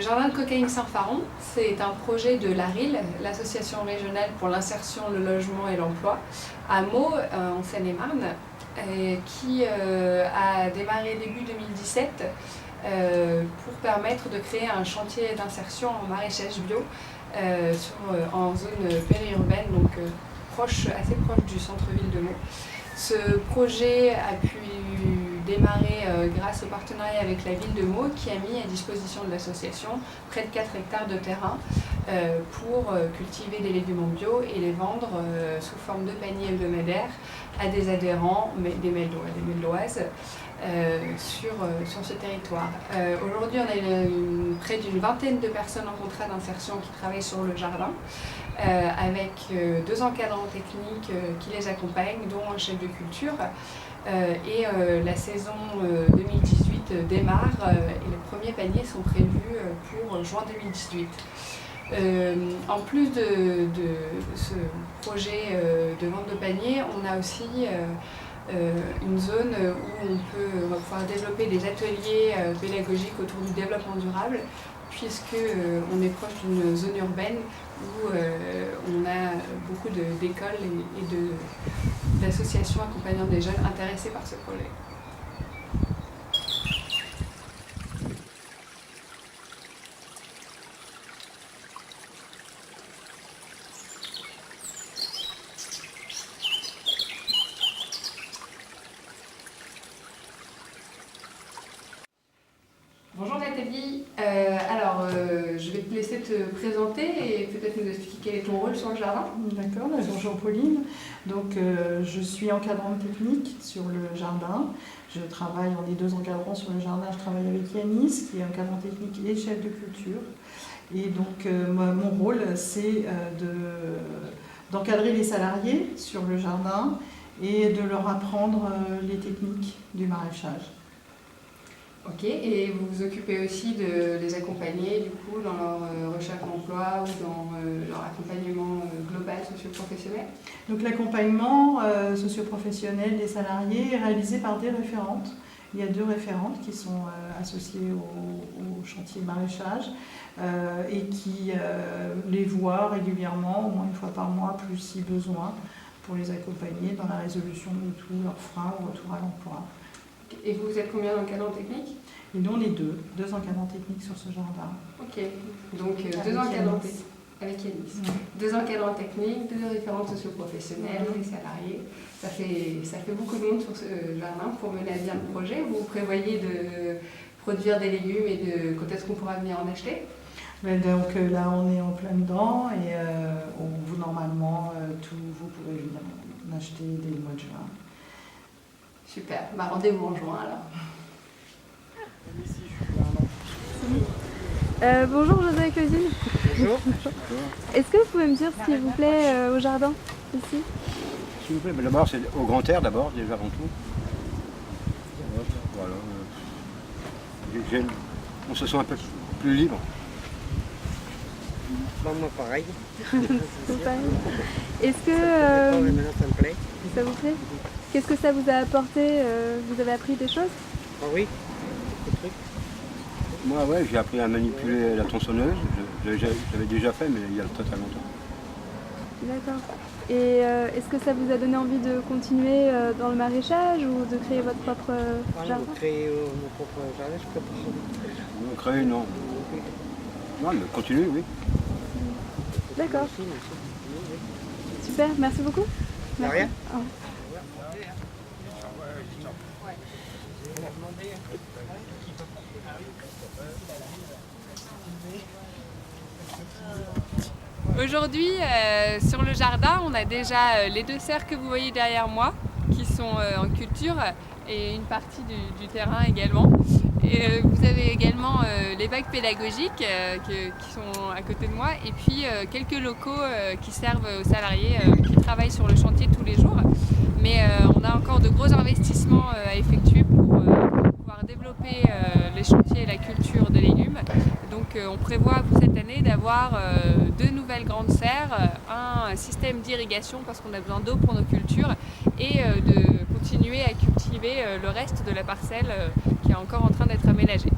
Le jardin de Cocaïne-Saint-Pharon, c'est un projet de l'ARIL, l'Association régionale pour l'insertion, le logement et l'emploi, à Meaux, en Seine-et-Marne, qui a démarré début 2017 pour permettre de créer un chantier d'insertion en maraîchage bio en zone périurbaine, donc assez proche du centre-ville de Meaux. Ce projet a pu démarrer grâce au partenariat avec la ville de Meaux qui a mis à disposition de l'association près de 4 hectares de terrain pour cultiver des légumes en bio et les vendre sous forme de paniers hebdomadaires à des adhérents, des Méloises, sur ce territoire. Aujourd'hui, on a près d'une vingtaine de personnes en contrat d'insertion qui travaillent sur le jardin, avec 2 encadrants techniques qui les accompagnent, dont un chef de culture. La saison 2018 démarre et les premiers paniers sont prévus pour juin 2018. En plus de ce projet de vente de paniers, on a aussi une zone où on va pouvoir développer des ateliers pédagogiques autour du développement durable, puisqu'on est proche d'une zone urbaine où on a beaucoup d'écoles et d'associations accompagnant des jeunes intéressés par ce projet. Bonjour Nathalie, je vais te laisser te présenter et peut-être nous expliquer quel est ton rôle sur le jardin. D'accord, bonjour Pauline. Donc, je suis encadrante technique sur le jardin. On est 2 encadrants sur le jardin. Je travaille avec Yanis, qui est encadrant technique et chef de culture. Et donc, mon rôle, c'est d'encadrer les salariés sur le jardin et de leur apprendre les techniques du maraîchage. Ok, et vous vous occupez aussi de les accompagner du coup dans leur recherche d'emploi ou dans leur accompagnement global socio-professionnel? Donc l'accompagnement socio-professionnel des salariés est réalisé par des référentes. Il y a 2 référentes qui sont associées au chantier maraîchage et qui les voient régulièrement, au moins 1 fois par mois, plus si besoin, pour les accompagner dans la résolution de tous leurs freins au retour à l'emploi. Et vous êtes combien d'encadrants techniques? Et nous, on est 2 encadrants techniques sur ce jardin. Ok, donc 2 encadrants avec Yanis. 2 encadrants techniques, 2 référentes socio-professionnelles, des salariés. Ça fait beaucoup de monde sur ce jardin pour mener à bien le projet. Vous prévoyez de produire des légumes et quand est-ce qu'on pourra venir en acheter? Donc là, on est en plein dedans et normalement, vous pourrez venir en acheter dès le mois de juin. Super, rendez-vous en juin alors. Bonjour José et Claudine. Bonjour. Est-ce que vous pouvez me dire s'il vous plaît au jardin ici? S'il vous plaît, d'abord c'est au grand air d'abord, déjà avant tout. Voilà. On se sent un peu plus libre. Bon, moi pareil. C'est pareil. Est-ce que Ça me plaît. ça vous plaît? Qu'est-ce que ça vous a apporté? Vous avez appris des choses? Ah oui, beaucoup de trucs. Moi, ouais, j'ai appris à manipuler la tronçonneuse. J'avais déjà fait, mais il y a très longtemps. D'accord. Et est-ce que ça vous a donné envie de continuer dans le maraîchage ou de créer votre propre jardin? Créer mon propre jardin, je peux pas. Non, créer, non. Non, mais continuer, oui. D'accord. Merci, merci. Super, merci beaucoup. De rien. Au revoir. Aujourd'hui, sur le jardin, on a déjà les 2 serres que vous voyez derrière moi, qui sont en culture, et une partie du terrain également. Et vous avez également les bacs pédagogiques qui sont à côté de moi, et puis quelques locaux qui servent aux salariés qui travaillent sur le chantier tous les jours. Mais on a encore de gros investissements à effectuer pour pouvoir développer les chantiers et la culture de légumes. Donc on prévoit pour cette année d'avoir 2 nouvelles grandes serres, un système d'irrigation parce qu'on a besoin d'eau pour nos cultures, et de continuer à cultiver le reste de la parcelle qui est encore en train d'être aménagée.